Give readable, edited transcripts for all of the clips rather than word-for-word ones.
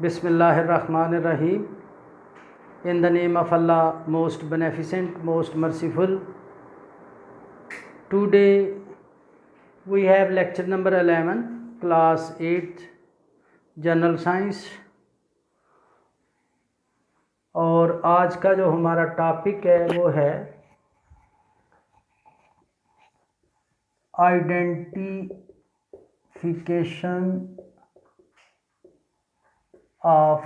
Bismillahirrahmanirrahim. In the name of Allah, most beneficent, most merciful. Today we have lecture number 11, class 8, general science. और आज का जो हमारा topic है वो है identification of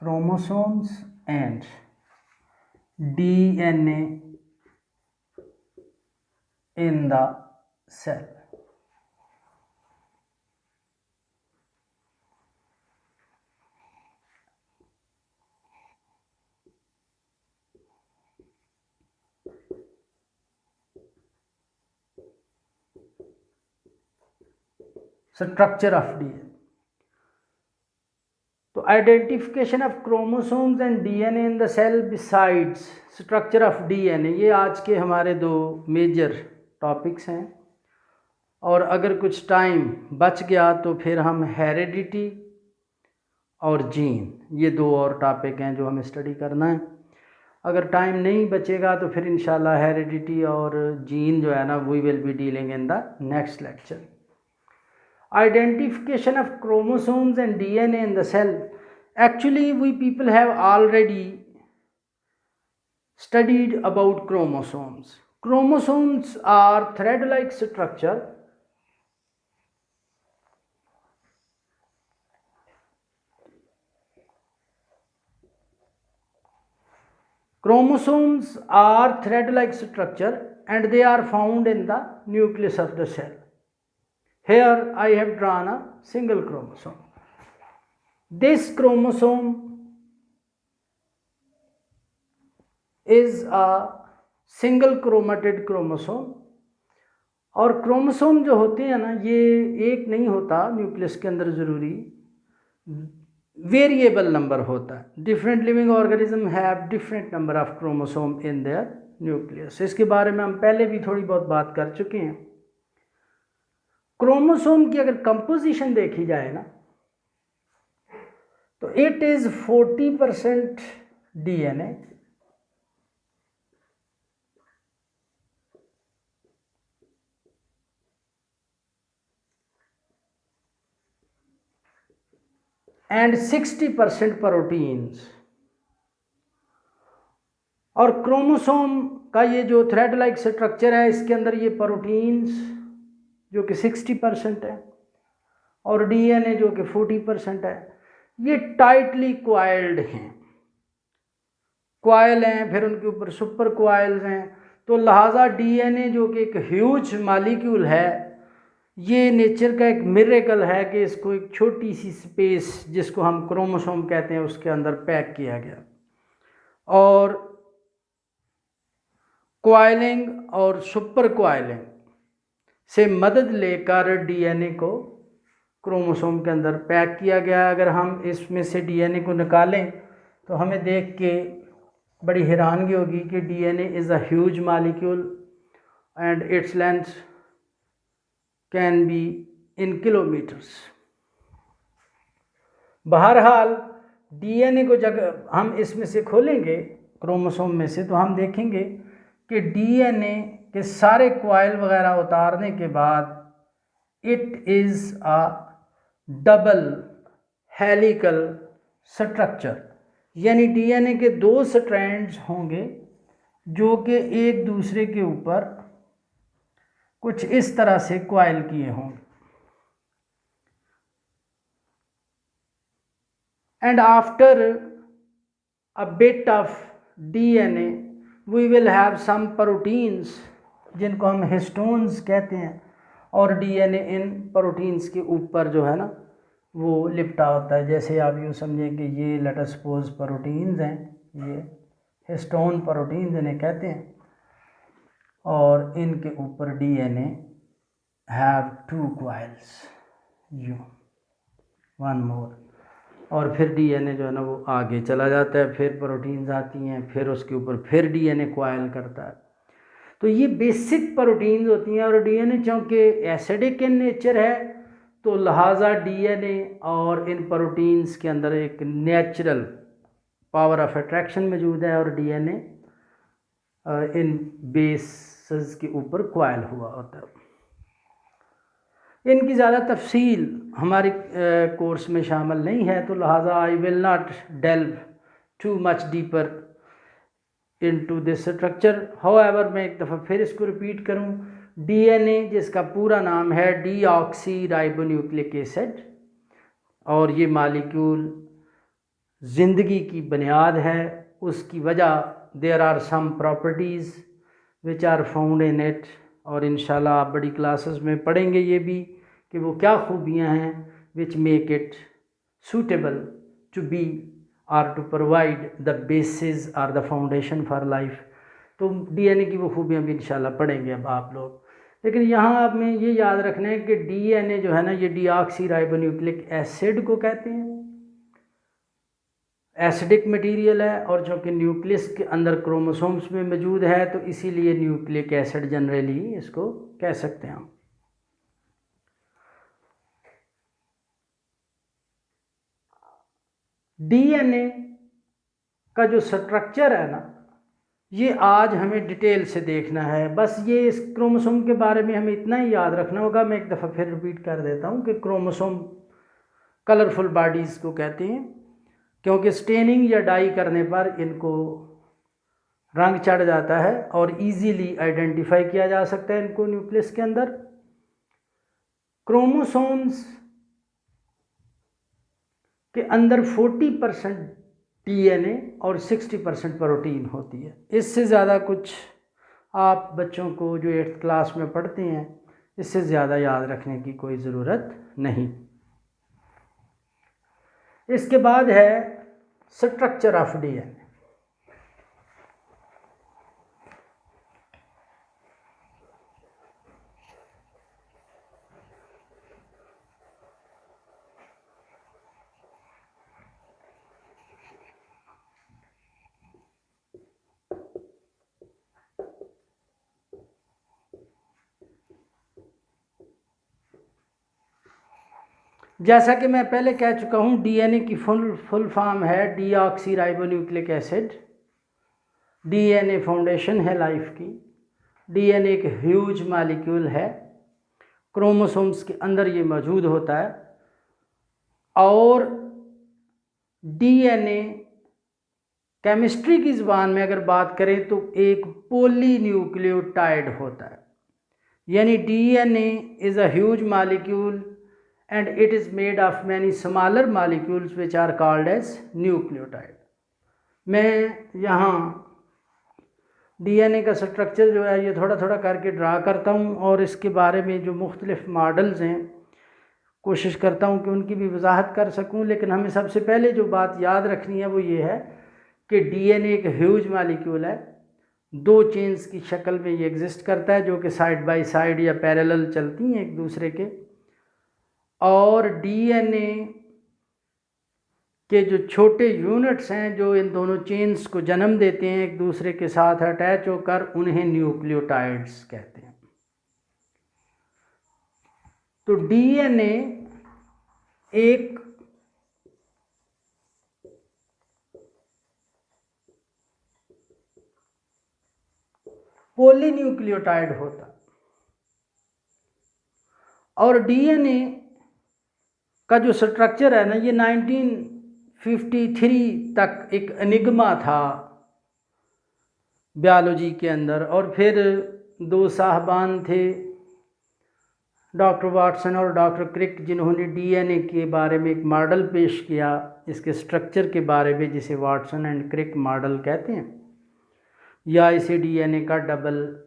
chromosomes and DNA in the cell. Structure of DNA. तो identification of chromosomes and DNA in the cell besides structure of DNA, ये आज के हमारे दो मेजर टॉपिक्स हैं। और अगर कुछ टाइम बच गया तो फिर हम हेरिडिटी और जीन, ये दो और टॉपिक हैं जो हमें स्टडी करना है। अगर टाइम नहीं बचेगा तो फिर इंशाल्लाह हेरिडिटी और जीन जो है ना, we will be dealing in the next lecture. Identification of chromosomes and DNA in the cell. Actually, we people have already studied about chromosomes. Chromosomes are thread-like structure and they are found in the nucleus of the cell. Here I have drawn a single chromosome. This chromosome is a single chromatid chromosome. और chromosome जो होते हैं ना, ये एक नहीं होता nucleus के अंदर, ज़रूरी वेरिएबल नंबर होता है। Different living organism have different number of chromosome in their nucleus. इसके बारे में हम पहले भी थोड़ी बहुत बात कर चुके हैं। क्रोमोसोम की अगर कंपोजिशन देखी जाए ना, तो it is 40% DNA and 60% proteins. और क्रोमोसोम का ये जो थ्रेड लाइक स्ट्रक्चर है, इसके अंदर ये प्रोटीन्स जो कि 60% है और डीएनए जो कि 40% है, ये टाइटली क्वाइल्ड हैं। क्वाइल हैं, फिर उनके ऊपर सुपर क्वाइल्स हैं। तो लिहाजा डीएनए जो कि एक ह्यूज मॉलिक्यूल है, ये नेचर का एक मिरेकल है कि इसको एक छोटी सी स्पेस जिसको हम क्रोमोसोम कहते हैं उसके अंदर पैक किया गया। और क्वाइलिंग और सुपर क्वाइलिंग से मदद लेकर डीएनए को क्रोमोसोम के अंदर पैक किया गया। अगर हम इसमें से डीएनए को निकालें तो हमें देख के बड़ी हैरानगी होगी कि DNA is a huge molecule and its length can be in kilometres. बहरहाल डीएनए को जब हम इसमें से खोलेंगे क्रोमोसोम में से, तो हम देखेंगे कि डीएनए के सारे क्वाइल वगैरह उतारने के बाद it is a double helical structure, यानी डीएनए के दो स्ट्रैंड्स होंगे जो कि एक दूसरे के ऊपर कुछ इस तरह से क्वाइल किए होंगे। And after a bit of DNA we will have some proteins जिनको हम हिस्टोन्स कहते हैं। और डीएनए इन प्रोटीन्स के ऊपर जो है ना वो लिपटा होता है। जैसे आप यूँ समझें कि ये लेट अस सपोज प्रोटीन्स हैं, ये हिस्टोन प्रोटीन्स इन्हें कहते हैं, और इनके ऊपर DNA have 2 coils, you one more. और फिर डीएनए जो है ना वो आगे चला जाता है, फिर प्रोटीन्स आती हैं, फिर उसके ऊपर फिर डीएनए क्वाइल करता है। तो ये बेसिक प्रोटीन्स होती हैं, और डीएनए चूँकि एसिडिक इन नेचर है तो लिहाजा डीएनए और इन प्रोटीन्स के अंदर एक नेचुरल पावर ऑफ अट्रैक्शन मौजूद है, और डीएनए इन बेसेस के ऊपर कॉइल हुआ होता है। इनकी ज़्यादा तफसील हमारे कोर्स में शामिल नहीं है, तो लिहाजा I will not delve too much deeper into this structure. However मैं एक दफ़ा फिर इसको रिपीट करूं, डीएनए जिसका पूरा नाम है डीऑक्सी राइबोन्यूक्लिक एसिड, और ये मालिक्यूल ज़िंदगी की बुनियाद है। उसकी वजह there are some properties which are found in it, और इंशाल्लाह आप बड़ी क्लासेस में पढ़ेंगे ये भी कि वो क्या खूबियाँ हैं which make it suitable to be or to provide the basis or the foundation for life. तो डीएनए की वो खूबियाँ भी इंशाल्लाह पढ़ेंगे अब आप लोग। लेकिन यहाँ आप में ये याद रखना है कि डीएनए जो है ना, ये डीऑक्सी राइबोन्यूक्लिक एसिड को कहते हैं, एसिडिक मटेरियल है, और जो कि न्यूक्लियस के अंदर क्रोमोसोम्स में मौजूद है, तो इसीलिए न्यूक्लिक एसिड जनरली इसको कह सकते हैं हम। डीएनए का जो स्ट्रक्चर है ना, ये आज हमें डिटेल से देखना है। बस ये इस क्रोमोसोम के बारे में हमें इतना ही याद रखना होगा। मैं एक दफ़ा फिर रिपीट कर देता हूँ कि क्रोमोसोम कलरफुल बॉडीज़ को कहते हैं, क्योंकि स्टेनिंग या डाई करने पर इनको रंग चढ़ जाता है और इजीली आइडेंटिफाई किया जा सकता है इनको न्यूक्लियस के अंदर। क्रोमोसोम्स के अंदर 40% डीएनए और 60% प्रोटीन होती है। इससे ज़्यादा कुछ आप बच्चों को जो 8th क्लास में पढ़ते हैं, इससे ज़्यादा याद रखने की कोई ज़रूरत नहीं। इसके बाद है स्ट्रक्चर ऑफ डीएनए। जैसा कि मैं पहले कह चुका हूँ, डीएनए की फुल फॉर्म है deoxy ribonucleic acid. DNA foundation है लाइफ की। डीएनए एक ह्यूज मॉलिक्यूल है, क्रोमोसोम्स के अंदर ये मौजूद होता है, और डीएनए केमिस्ट्री की ज़बान में अगर बात करें तो एक पॉलीन्यूक्लियोटाइड होता है। यानी DNA is a huge molecule and it is made of many smaller molecules which are called as nucleotide। मैं यहाँ डीएनए का स्ट्रक्चर जो है ये थोड़ा थोड़ा करके ड्रा करता हूँ, और इसके बारे में जो मुख्तलिफ मॉडल्स हैं कोशिश करता हूँ कि उनकी भी वजाहत कर सकूँ। लेकिन हमें सबसे पहले जो बात याद रखनी है वो ये है कि डीएनए एक ह्यूज मॉलिक्यूल है। 2 चेन्स की शक्ल में ये एग्जिस्ट करता है, जो कि साइड बाय साइड या पैरेलल चलती हैं एक दूसरे के। और डीएनए के जो छोटे यूनिट्स हैं जो इन दोनों चेन्स को जन्म देते हैं एक दूसरे के साथ अटैच होकर, उन्हें न्यूक्लियोटाइड्स कहते हैं। तो डीएनए एक पॉलीन्यूक्लियोटाइड होता, और डीएनए का जो स्ट्रक्चर है ना, ये 1953 तक एक एनिग्मा था बायोलॉजी के अंदर। और फिर 2 साहबान थे, डॉक्टर वाटसन और डॉक्टर क्रिक, जिन्होंने डीएनए के बारे में एक मॉडल पेश किया, इसके स्ट्रक्चर के बारे में, जिसे वाटसन एंड क्रिक मॉडल कहते हैं, या इसे डीएनए का डबल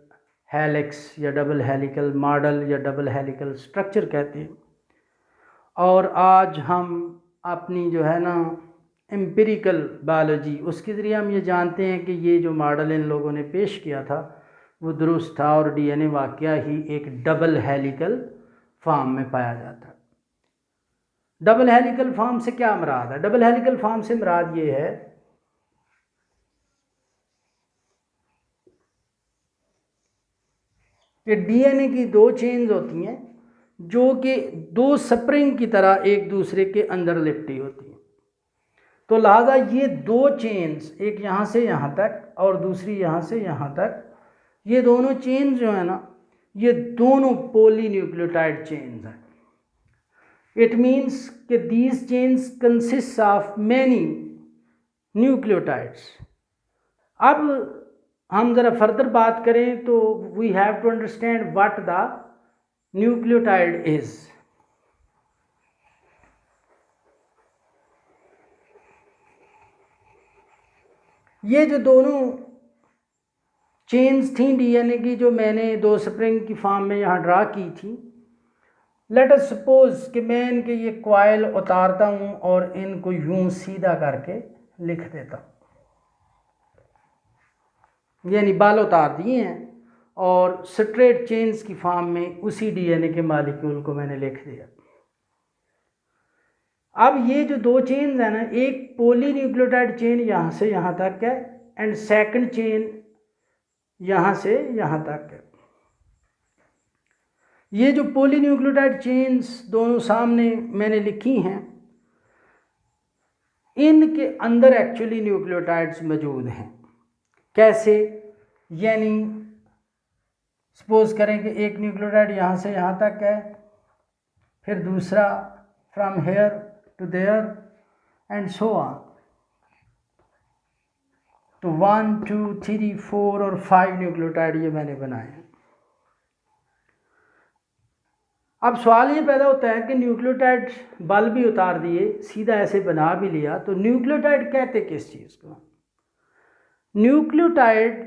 हेलिक्स या डबल हेलिकल मॉडल या डबल हेलिकल स्ट्रक्चर कहते हैं। और आज हम अपनी जो है ना एम्पिरिकल बायोलॉजी, उसके ज़रिए हम ये जानते हैं कि ये जो मॉडल इन लोगों ने पेश किया था वो दुरुस्त था, और डीएनए वाकया ही एक डबल हेलिकल फॉर्म में पाया जाता है। डबल हेलिकल फॉर्म से क्या मुराद है? डबल हेलिकल फॉर्म से मुराद ये है कि डीएनए की दो चेन्स होती हैं जो कि दो स्प्रिंग की तरह एक दूसरे के अंदर लिपटी होती हैं। तो लिहाजा ये दो चेन्स, एक यहाँ से यहाँ तक और दूसरी यहाँ से यहाँ तक, ये दोनों चेन्स जो है ना, ये दोनों पॉलीन्यूक्लियोटाइड चेन्स हैं। इट मीन्स कि these chains consist of many nucleotides. अब हम ज़रा फर्दर बात करें तो we have to understand what the nucleotide is. ये जो दोनों चेन्स थी डीएनए की, जो मैंने दो स्प्रिंग की फॉर्म में यहाँ ड्रा की थी, लेट अस सपोज कि मैं इनके ये कॉइल उतारता हूँ और इनको यूं सीधा करके लिख देता हूँ, यानी बाल उतार दिए हैं और स्ट्रेट चेन्स की फॉर्म में उसी डीएनए के मॉलिक्यूल को मैंने लिख दिया। अब ये जो दो चेन्स है ना, एक पॉलीन्यूक्लियोटाइड चेन यहाँ से यहाँ तक है एंड सेकंड चेन यहाँ से यहाँ तक है। ये जो पॉलीन्यूक्लियोटाइड चेन्स दोनों सामने मैंने लिखी हैं, इनके अंदर एक्चुअली न्यूक्लियोटाइड्स मौजूद हैं। कैसे? यानी सपोज करें कि एक न्यूक्लियोटाइड यहाँ से यहाँ तक है, फिर दूसरा from here to there and so on. तो 1 2 3 4 और 5 न्यूक्लियोटाइड ये मैंने बनाए हैं। अब सवाल ये पैदा होता है कि न्यूक्लियोटाइड बल भी उतार दिए, सीधा ऐसे बना भी लिया, तो न्यूक्लियोटाइड कहते किस चीज़ को? न्यूक्लियोटाइड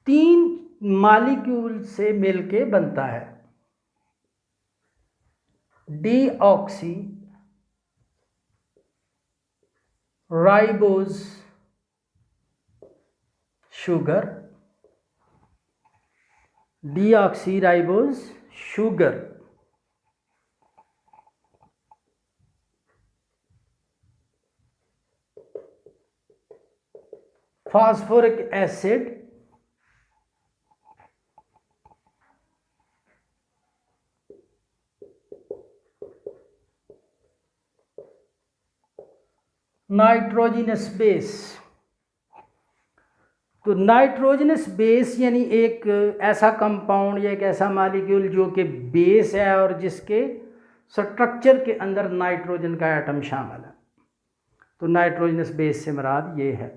3 मॉलिक्यूल से मिलके बनता है। Deoxy ribose sugar, deoxy ribose sugar, phosphoric acid, nitrogenous base. तो नाइट्रोजनस बेस यानी एक ऐसा कंपाउंड या एक ऐसा मॉलिक्यूल जो कि बेस है और जिसके स्ट्रक्चर के अंदर नाइट्रोजन का एटम शामिल है। तो नाइट्रोजनस बेस से मुराद ये है।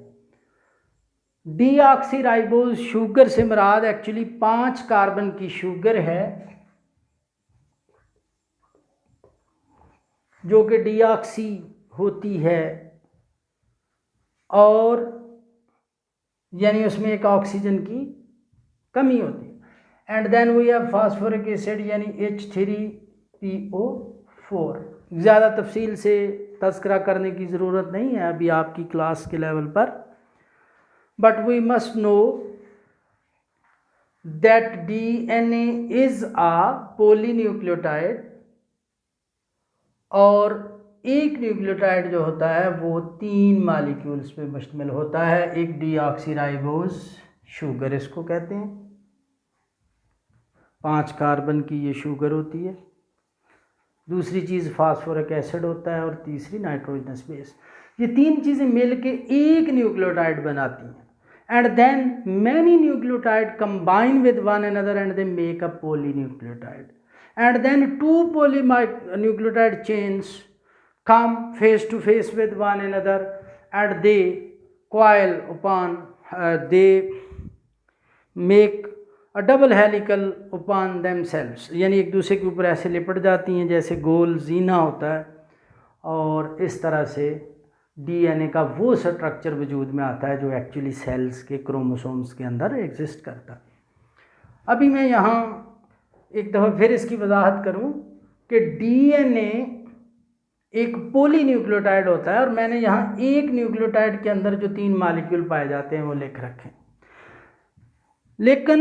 डीऑक्सीराइबोज शुगर से मुराद एक्चुअली 5 कार्बन की शुगर है, जो कि डीऑक्सी होती है और यानी उसमें एक ऑक्सीजन की कमी होती है। And then we have phosphoric acid यानी H3PO4। ज़्यादा तफसील से तज़किरा करने की ज़रूरत नहीं है अभी आपकी क्लास के लेवल पर, but we must know that DNA is a polynucleotide और एक न्यूक्लियोटाइड जो होता है वो 3 मॉलिक्यूल्स पे मुश्तमिल होता है। एक डीऑक्सीराइबोज शुगर इसको कहते हैं, 5 कार्बन की ये शुगर होती है। दूसरी चीज़ फास्फोरिक एसिड होता है और तीसरी नाइट्रोजनस बेस। ये 3 चीज़ें मिलके एक न्यूक्लियोटाइड बनाती हैं। And then many nucleotide combine with one another and they make a polynucleotide. And then 2 polynucleotide chains come face to face with one another and they coil upon they make a double helical upon themselves, यानी एक दूसरे के ऊपर ऐसे लिपट जाती हैं जैसे गोल जीना होता है, और इस तरह से डीएनए का वो स्ट्रक्चर वजूद में आता है जो एक्चुअली सेल्स के क्रोमोसोम्स के अंदर एग्जिस्ट करता है। अभी मैं यहाँ एक दफ़ा फिर इसकी वजाहत करूँ कि डीएनए एक पॉलीन्यूक्लियोटाइड होता है और मैंने यहाँ एक न्यूक्लियोटाइड के अंदर जो 3 मॉलिक्यूल पाए जाते हैं वो लिख रखे, लेकिन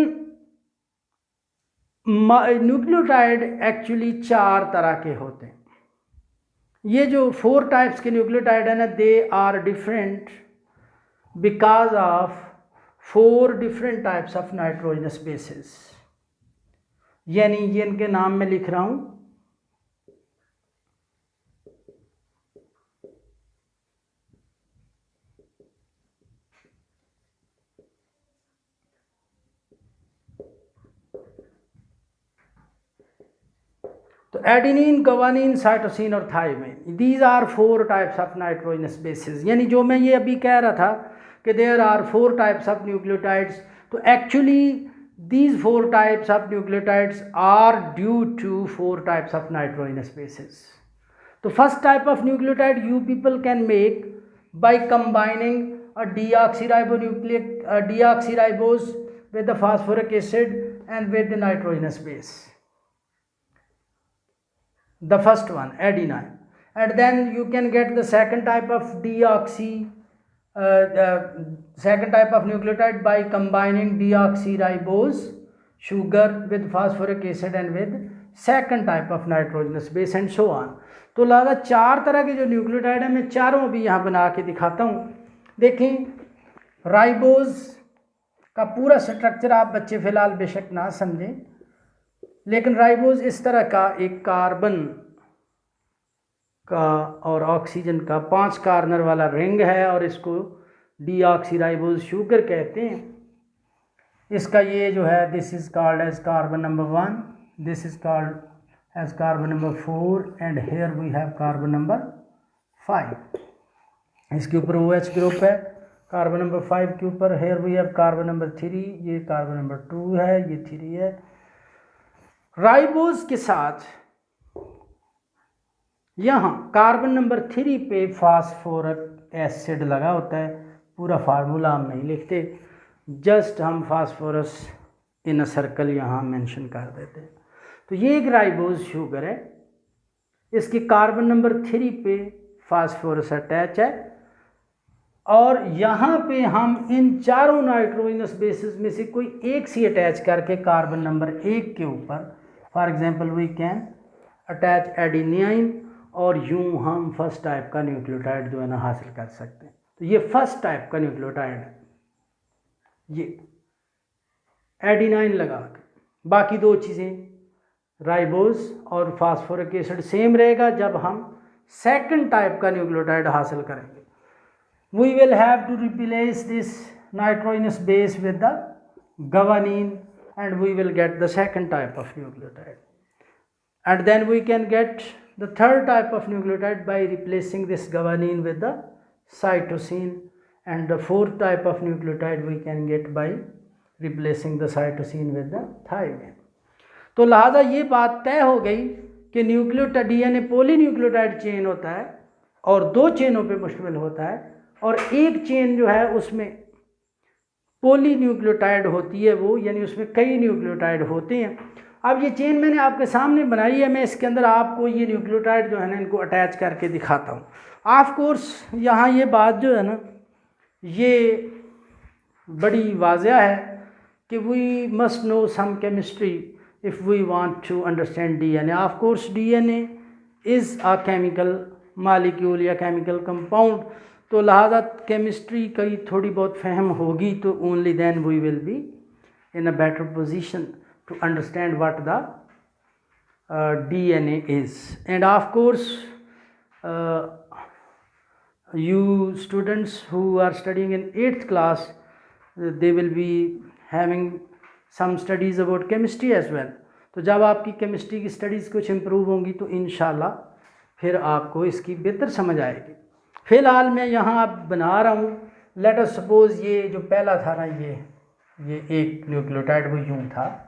न्यूक्लियोटाइड एक्चुअली 4 तरह के होते हैं। ये जो 4 टाइप्स के न्यूक्लियोटाइड है ना, they are different because of 4 different types of nitrogenous bases, यानी ये इनके नाम में लिख रहा हूं। तो एडेनिन, गुआनिन, साइटोसिन और thymine, these are 4 types of nitrogenous bases. यानी जो मैं ये अभी कह रहा था कि there are 4 types of nucleotides, तो actually these 4 types of nucleotides are due to 4 types of nitrogenous bases. The first type of nucleotide you people can make by combining a deoxyribose with the phosphoric acid and with the nitrogenous base. The first one, adenine, and then you can get the second type of second type of nucleotide by combining deoxyribose sugar with phosphoric acid and with second type of nitrogenous base and so on. तो लगा 4 तरह के जो nucleotide है मैं चारों भी यहाँ बना के दिखाता हूँ। देखें, राइबोज का पूरा स्ट्रक्चर आप बच्चे फिलहाल बेशक ना समझें, लेकिन राइबोज इस तरह का एक कार्बन का और ऑक्सीजन का 5 कार्नर वाला रिंग है और इसको डीऑक्सीराइबोज शुगर कहते हैं। इसका ये जो है, this is called as carbon number 1, this is called as carbon number 4 and here we have carbon number 5। इसके ऊपर OH ग्रुप है कार्बन नंबर 5 के ऊपर, here we have carbon number 3, ये कार्बन नंबर 2 है, ये 3 है। राइबोज के साथ यहाँ कार्बन नंबर 3 पे फास्फोरिक एसिड लगा होता है। पूरा फार्मूला हम नहीं लिखते, जस्ट हम फास्फोरस इन अ सर्कल यहाँ मेंशन कर देते हैं। तो ये एक राइबोज शुगर है, इसकी कार्बन नंबर 3 पे फास्फोरस अटैच है और यहाँ पे हम इन चारों नाइट्रोजनस बेसिस में से कोई एक सी अटैच करके कार्बन नंबर 1 के ऊपर, for example we can attach adenine, और यूं हम फर्स्ट टाइप का न्यूक्लियोटाइड जो है ना हासिल कर सकते हैं। तो ये फर्स्ट टाइप का न्यूक्लियोटाइड है, ये एडेनिन लगा के। बाकी 2 चीज़ें राइबोज और फास्फोरिक एसिड सेम रहेगा। जब हम सेकंड टाइप का न्यूक्लियोटाइड हासिल करेंगे, we will have to replace this nitrogenous base with the guanine and we will get the second type of nucleotide, and then we can get the third type of nucleotide by replacing this guanine with the cytosine, and the fourth type of nucleotide we can get by replacing the cytosine with the thymine. तो लिहाजा ये बात तय हो गई कि nucleotide DNA polynucleotide chain होता है और 2 चेनों पे मुश्तमिल होता है, और एक चेन जो है उसमें पॉलीन्यूक्लियोटाइड होती है वो, यानी उसमें कई न्यूक्लियोटाइड होते हैं। अब ये चेन मैंने आपके सामने बनाई है, मैं इसके अंदर आपको ये न्यूक्लियोटाइड जो है ना इनको अटैच करके दिखाता हूँ। ऑफ कोर्स यहाँ ये बात जो है ना ये बड़ी वाज़ेह है कि we must know some chemistry if we want to understand DNA। Of course DNA is a chemical molecule या केमिकल कंपाउंड, तो लिहाजा केमिस्ट्री की थोड़ी बहुत फहम होगी तो only then we will be in a better position to understand what the DNA is. And of course you students who are studying in 8th class, they will be having some studies about chemistry as well. तो जब आपकी chemistry की studies कुछ improve होंगी तो इंशाल्लाह फिर आपको इसकी बेहतर समझ आएगी। फ़िलहाल मैं यहाँ अब बना रहा हूँ, लेट अस सपोज ये जो पहला था ना ये एक न्यूक्लियोटाइड वो यूँ था,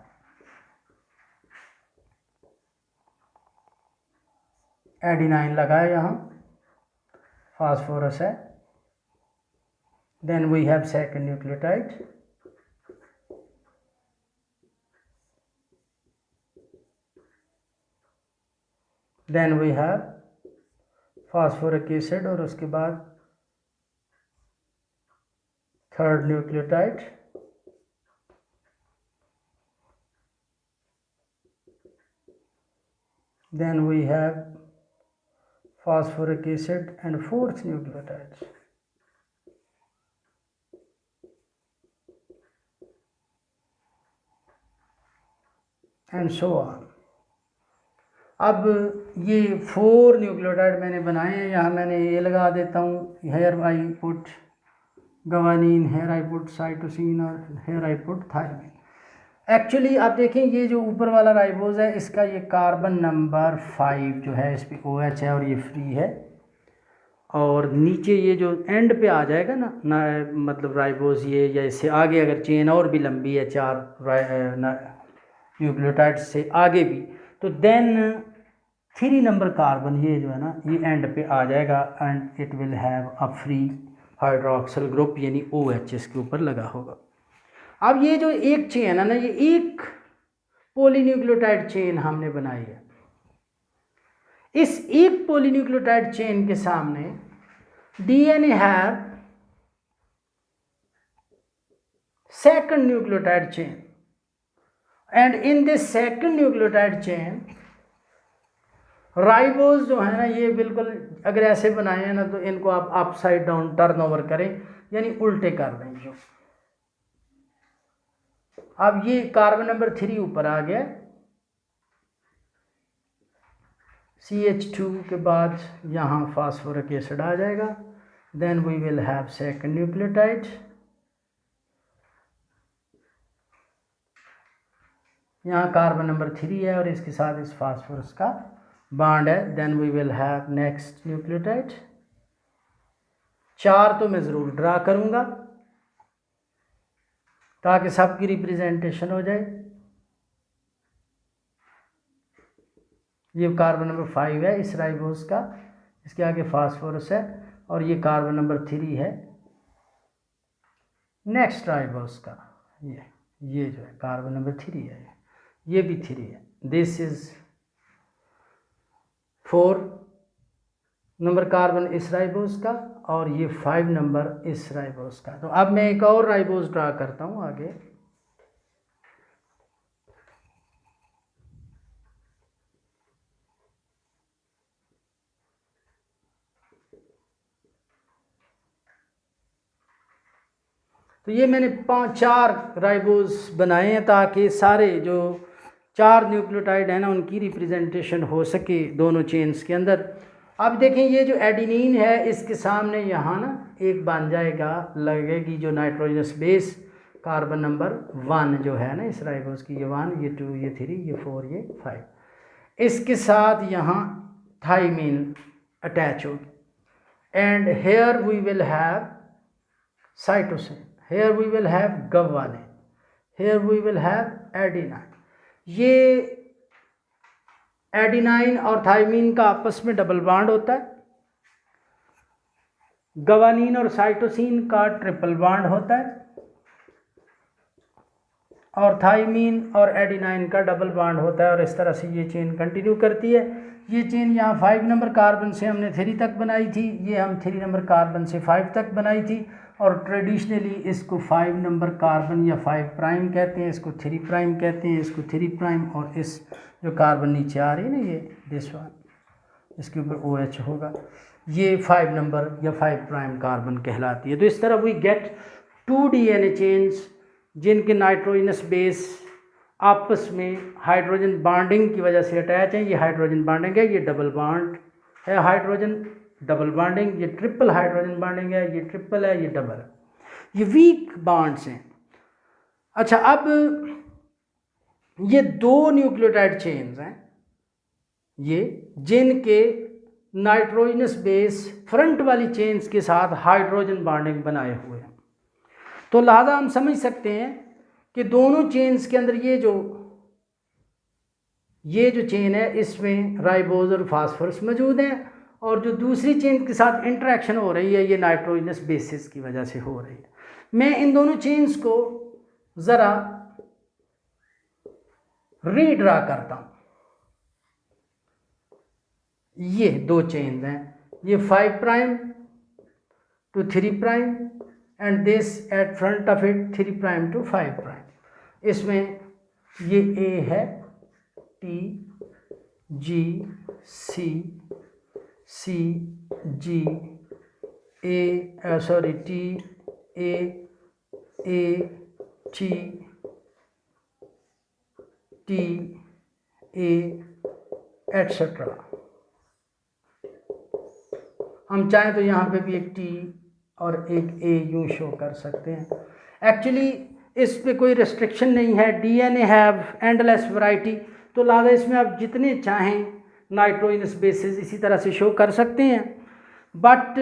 एडेनिन लगा है, यहाँ फास्फोरस है, then we have second nucleotide, then we have phosphoric acid और उसके बाद third nucleotide, then we have phosphoric acid and fourth nucleotide. And so on. अब ये 4 न्यूक्लियोटाइड मैंने बनाए हैं, यहाँ मैंने ये लगा देता हूँ, here I put guanine, here I put cytosine और here I put thymine. Actually आप देखें ये जो ऊपर वाला राइबोज है इसका ये कार्बन नंबर 5 जो है इस पर OH है और ये फ्री है, और नीचे ये जो एंड पे आ जाएगा ना मतलब राइबोज ये, या इससे आगे अगर चेन और भी लंबी है 4 न्यूक्लियोटाइड से आगे भी, तो देन 3 नंबर कार्बन ये जो है ना ये एंड पे आ जाएगा and it will have a free hydroxyl group यानी OH इसके ऊपर लगा होगा। अब ये जो एक चेन है ना, ये एक पॉलीन्यूक्लियोटाइड चेन हमने बनाई है। इस एक पॉलीन्यूक्लियोटाइड चेन के सामने DNA have second nucleotide chain, and in this second nucleotide chain ribose जो है ना ये बिल्कुल अगर ऐसे बनाए हैं ना तो इनको आप अपसाइड डाउन टर्न ओवर करें यानी उल्टे कर दें जो। अब ये कार्बन नंबर 3 ऊपर आ गया, CH2 के बाद यहाँ फास्फोरिक एसिड आ जाएगा, then we will have second nucleotide, यहाँ कार्बन नंबर 3 है और इसके साथ इस फास्फोरस का बॉन्ड है, then we will have next nucleotide. 4 तो मैं ज़रूर ड्रा करूँगा ताकि सबकी रिप्रेजेंटेशन हो जाए। ये कार्बन नंबर 5 है इस राइबोज का, इसके आगे फास्फोरस है, और ये कार्बन नंबर 3 है नेक्स्ट राइबोज का, ये जो है कार्बन नंबर 3 है, ये भी 3 है। दिस इज 4 नंबर कार्बन इस राइबोज का और ये 5 नंबर इस राइबोज का। तो अब मैं एक और राइबोज ड्रा करता हूँ आगे। तो ये मैंने 4 राइबोज बनाए हैं ताकि सारे जो 4 न्यूक्लियोटाइड है ना उनकी रिप्रेजेंटेशन हो सके दोनों चेन्स के अंदर। अब देखें ये जो एडिनिन है इसके सामने यहाँ ना एक बन जाएगा, लगेगी जो नाइट्रोजनस बेस कार्बन नंबर 1 जो है ना इस राइबोज की, ये 1 ये 2 ये 3 ये 4 ये 5, इसके साथ यहाँ थाइमिन अटैच होगी, and here we will have cytosine, here we will have guanine, here we will have adenine। ये एडिनाइन और थाइमिन का आपस में डबल बॉन्ड होता है, गवानीन और साइटोसिन का ट्रिपल बॉन्ड होता है, और थाइमिन और एडिनाइन का डबल बॉन्ड होता है, और इस तरह से ये चेन कंटिन्यू करती है। ये चेन यहाँ 5 नंबर कार्बन से हमने 3 तक बनाई थी, ये हम 3 नंबर कार्बन से 5 तक बनाई थी, और ट्रेडिशनली इसको 5 नंबर कार्बन या 5 प्राइम कहते हैं, इसको 3 प्राइम कहते हैं, इसको 3 प्राइम, और इस जो कार्बन नीचे आ रही है ना ये दिस वन, इसके ऊपर OH होगा, ये 5 नंबर या 5 प्राइम कार्बन कहलाती है। तो इस तरह वी गेट 2 DNA चेन्स जिनके नाइट्रोजनस बेस आपस में हाइड्रोजन बॉन्डिंग की वजह से अटैच है। ये हाइड्रोजन बॉन्डिंग है, ये डबल बॉन्ड है, हाइड्रोजन डबल बॉन्डिंग, ये ट्रिपल हाइड्रोजन बॉन्डिंग है, ये ट्रिपल है, ये डबल है, ये वीक बॉन्ड्स हैं। अच्छा, अब ये 2 न्यूक्लियोटाइड चेन्स हैं ये, जिनके नाइट्रोजनस बेस फ्रंट वाली चेन्स के साथ हाइड्रोजन बॉन्डिंग बनाए हुए हैं। तो लिहाजा हम समझ सकते हैं कि दोनों चेन्स के अंदर ये जो चेन है इसमें राइबोज और फास्फोरस मौजूद हैं, और जो दूसरी चेन के साथ इंटरेक्शन हो रही है ये नाइट्रोजनस बेसिस की वजह से हो रही है। मैं इन दोनों चेन्स को ज़रा रीड्रा करता हूँ। ये 2 चेन्स हैं, ये 5 prime to 3 prime and this at front of it 3 prime to 5 prime. इसमें ये A है, T G C C G A sorry T A A T T A etcetera. हम चाहें तो यहाँ पे भी एक टी और एक ए यूँ शो कर सकते हैं। एक्चुअली इस पे कोई रिस्ट्रिक्शन नहीं है, डीएनए हैव एंडलेस वैरायटी, तो लिहाजा इसमें आप जितने चाहें नाइट्रोजनस बेसिस इसी तरह से शो कर सकते हैं, बट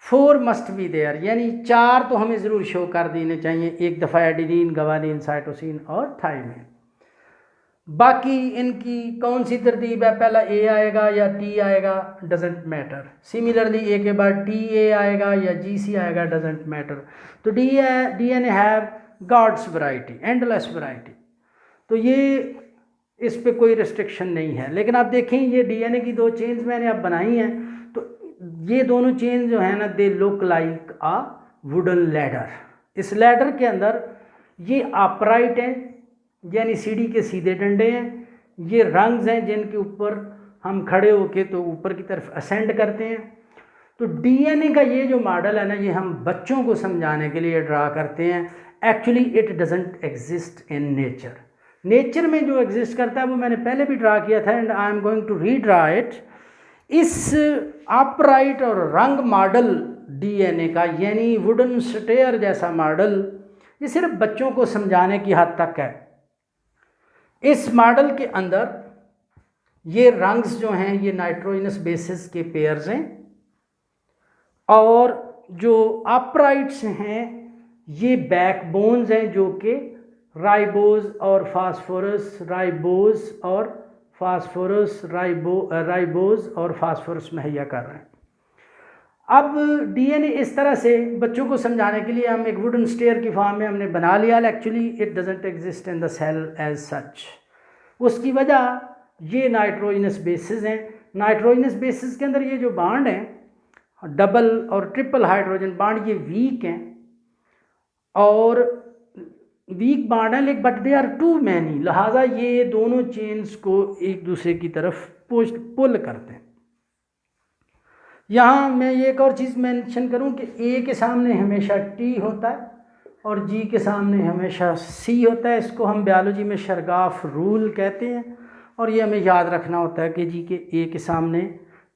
4 मस्ट बी देयर, यानी 4 तो हमें ज़रूर शो कर देने चाहिए, एक दफ़ा एडिनिन, गवानीन, साइटोसिन और थाइमिन। बाकी इनकी कौन सी तरतीब है, पहला ए आएगा या टी आएगा, डजेंट मैटर। सिमिलरली ए के बाद टी ए आएगा या जी सी आएगा, डजेंट मैटर। तो DNA have God's variety, endless variety, तो ये इस पे कोई रिस्ट्रिक्शन नहीं है। लेकिन आप देखें ये डीएनए की 2 चेन्स मैंने अब बनाई हैं, तो ये दोनों चेन जो है ना, they look like a wooden ladder. इस लैडर के अंदर ये अपराइट हैं, यानी सीढ़ी के सीधे डंडे हैं, ये रंग्स हैं जिनके ऊपर हम खड़े होके तो ऊपर की तरफ असेंड करते हैं। तो डीएनए का ये जो मॉडल है ना, ये हम बच्चों को समझाने के लिए ड्रा करते हैं। Actually it doesn't exist in nature. Nature में जो एग्जिस्ट करता है वो मैंने पहले भी ड्रा किया था, and I am going to redraw it. इस अपराइट और रंग मॉडल डीएनए का, यानी वुडन स्टेयर जैसा मॉडल, ये सिर्फ बच्चों को समझाने की हद तक है। इस मॉडल के अंदर ये रंग्स जो हैं ये नाइट्रोजनस बेसिस के पेयर्स हैं, और जो अपराइट्स हैं ये बैकबोन्स हैं जो कि राइबोज और फास्फोरस, राइबोज और फास्फोरस, राइबोज और फास्फोरस मुहैया कर रहे हैं। अब डीएनए इस तरह से बच्चों को समझाने के लिए हम एक वुडन स्टेयर की फॉर्म में हमने बना लिया। Actually it doesn't exist in the cell as such. उसकी वजह ये नाइट्रोजनस बेसिस हैं। नाइट्रोजनस बेसिस के अंदर ये जो बॉन्ड हैं, डबल और ट्रिपल हाइड्रोजन बॉन्ड, ये वीक हैं और वीक बॉन्ड है, लेकिन but they are too many, लिहाजा ये दोनों चेन्स को एक दूसरे की तरफ पुल करते हैं। यहाँ मैं ये एक और चीज़ मेंशन करूँ कि ए के सामने हमेशा टी होता है और जी के सामने हमेशा सी होता है। इसको हम बायोलॉजी में शरगाफ रूल कहते हैं, और ये हमें याद रखना होता है कि जी के ए के सामने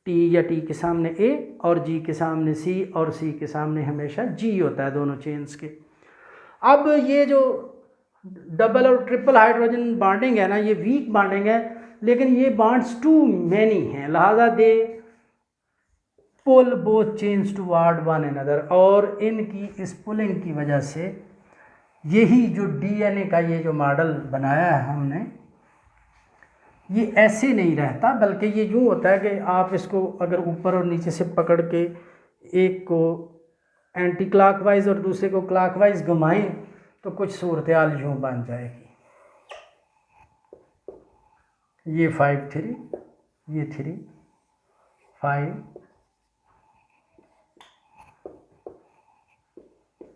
टी या टी के सामने ए और जी के सामने सी और सी के सामने हमेशा जी होता है दोनों चेन्स के। अब ये जो डबल और ट्रिपल हाइड्रोजन बॉन्डिंग है ना, ये वीक बॉन्डिंग है, लेकिन ये बॉन्ड्स टू मैनी हैं, लिहाजा they pull both chains toward one another, और इनकी इस पुलिंग की वजह से यही जो डीएनए का ये जो मॉडल बनाया है हमने, ये ऐसे नहीं रहता, बल्कि ये यूँ होता है कि आप इसको अगर ऊपर और नीचे से पकड़ के एक को एंटी क्लॉकवाइज और दूसरे को क्लॉकवाइज घुमाएं तो कुछ सूरत हाल यूँ बन जाएगी। ये 5 3, ये 3 5,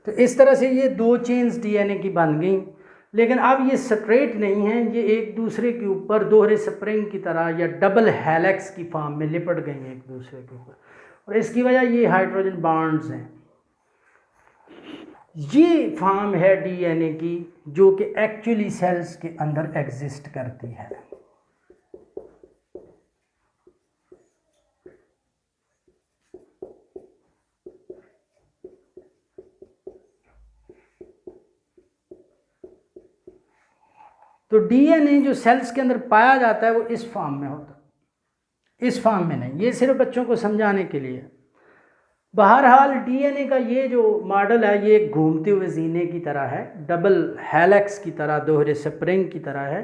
तो इस तरह से ये 2 चेन्स डीएनए की बन गई। लेकिन अब ये स्ट्रेट नहीं हैं, ये एक दूसरे के ऊपर दोहरे स्प्रिंग की तरह या डबल हेलिक्स की फॉर्म में लिपट गई हैं एक दूसरे के ऊपर, और इसकी वजह ये हाइड्रोजन बॉन्ड्स हैं। ये फॉर्म है डीएनए की जो कि एक्चुअली सेल्स के अंदर एग्जिस्ट करती है। तो डीएनए जो सेल्स के अंदर पाया जाता है वो इस फॉर्म में होता है, इस फॉर्म में नहीं। ये सिर्फ बच्चों को समझाने के लिए। बहरहाल डीएनए का ये जो मॉडल है ये घूमते हुए जीने की तरह है, डबल हेलिक्स की तरह, दोहरे स्प्रिंग की तरह है,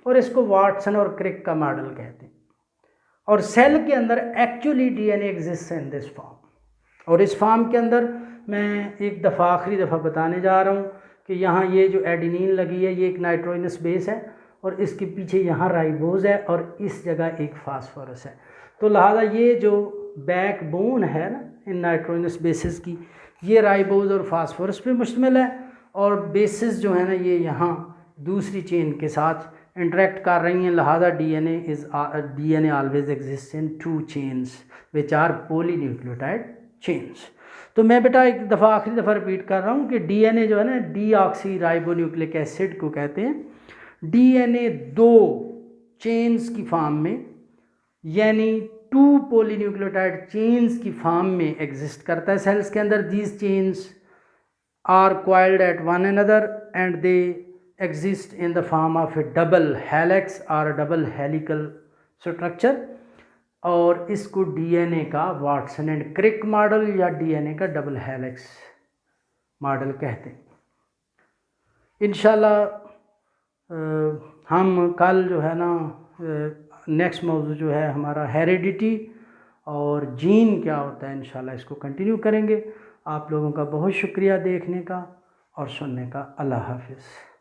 और इसको वाटसन और क्रिक का मॉडल कहते हैं। और सेल के अंदर actually DNA exist in this form, और इस फॉर्म के अंदर मैं एक दफ़ा आखिरी दफ़ा बताने जा रहा हूँ कि यहाँ ये जो एडिनिन लगी है ये एक नाइट्रोजनस बेस है, और इसके पीछे यहाँ राइबोज है, और इस जगह एक फास्फोरस है। तो लिहाजा ये जो बैकबोन है ना इन नाइट्रोजनस बेसिस की, ये राइबोज और फास्फोरस पे मुश्तमिल है, और बेसिस जो है ना ये यहाँ दूसरी चेन के साथ इंटरेक्ट कर रही हैं। लिहाजा DNA always exist in 2 chains which are polynucleotide chains. तो मैं बेटा एक दफ़ा आखिरी दफ़ा रिपीट कर रहा हूँ कि डीएनए जो है ना डीऑक्सी राइबोन्यूक्लिक एसिड को कहते हैं। डीएनए 2 चेन्स की फॉर्म में, यानी 2 पॉलीन्यूक्लियोटाइड चेन्स की फॉर्म में एग्जिस्ट करता है सेल्स के अंदर। These chains are coiled at one another and they exist in the form of a double helix or double helical structure, और इसको डीएनए का वाटसन एंड क्रिक मॉडल या डीएनए का डबल हेलिक्स मॉडल कहते हैं। इंशाल्लाह हम कल जो है ना नेक्स्ट मौजू जो है हमारा हेरिडिटी और जीन क्या होता है, इंशाल्लाह इसको कंटिन्यू करेंगे। आप लोगों का बहुत शुक्रिया देखने का और सुनने का। अल्लाह हाफिज़।